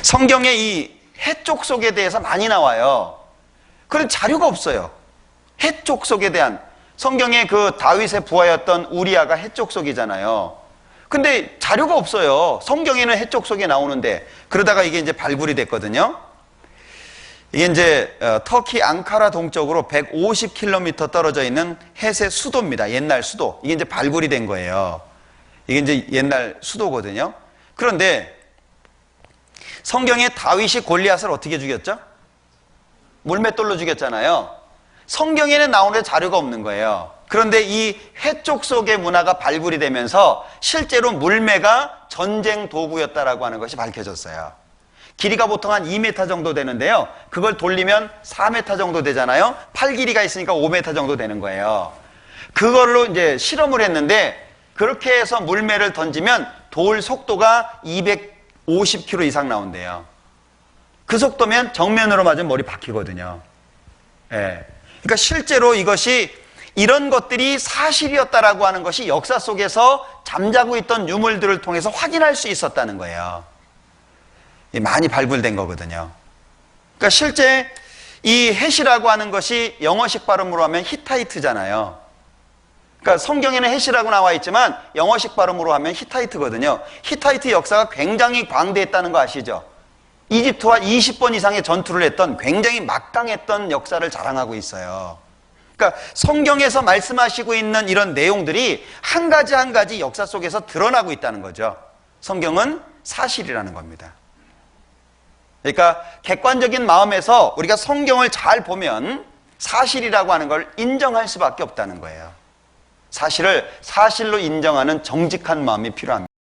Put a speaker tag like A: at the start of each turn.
A: 성경에 이 해족속에 대해서 많이 나와요. 그런 자료가 없어요. 해족속에 대한. 성경에 그 다윗의 부하였던 우리아가 해족속이잖아요. 근데 자료가 없어요. 성경에는 해족속에 나오는데. 그러다가 이게 이제 발굴이 됐거든요. 이게 이제 터키 앙카라 동쪽으로 150km 떨어져 있는 헷의 수도입니다. 옛날 수도. 이게 이제 발굴이 된 거예요. 이게 이제 옛날 수도거든요. 그런데 성경에 다윗이 골리앗을 어떻게 죽였죠? 물맷돌로 죽였잖아요. 성경에는 나오는 자료가 없는 거예요. 그런데 이 해족속의 문화가 발굴이 되면서 실제로 물매가 전쟁 도구였다라고 하는 것이 밝혀졌어요. 길이가 보통 한 2m 정도 되는데요. 그걸 돌리면 4m 정도 되잖아요. 팔 길이가 있으니까 5m 정도 되는 거예요. 그걸로 이제 실험을 했는데 그렇게 해서 물매를 던지면 돌 속도가 250km 이상 나온대요. 그 속도면 정면으로 맞으면 머리 박히거든요. 예. 그러니까 실제로 이것이 이런 것들이 사실이었다라고 하는 것이 역사 속에서 잠자고 있던 유물들을 통해서 확인할 수 있었다는 거예요. 많이 발굴된 거거든요. 그러니까 실제 이 헷이라고 하는 것이 영어식 발음으로 하면 히타이트잖아요. 그러니까 성경에는 헷이라고 나와 있지만 영어식 발음으로 하면 히타이트거든요. 히타이트 역사가 굉장히 광대했다는 거 아시죠? 이집트와 20번 이상의 전투를 했던 굉장히 막강했던 역사를 자랑하고 있어요. 그러니까 성경에서 말씀하시고 있는 이런 내용들이 한 가지 한 가지 역사 속에서 드러나고 있다는 거죠. 성경은 사실이라는 겁니다. 그러니까 객관적인 마음에서 우리가 성경을 잘 보면 사실이라고 하는 걸 인정할 수밖에 없다는 거예요. 사실을 사실로 인정하는 정직한 마음이 필요합니다.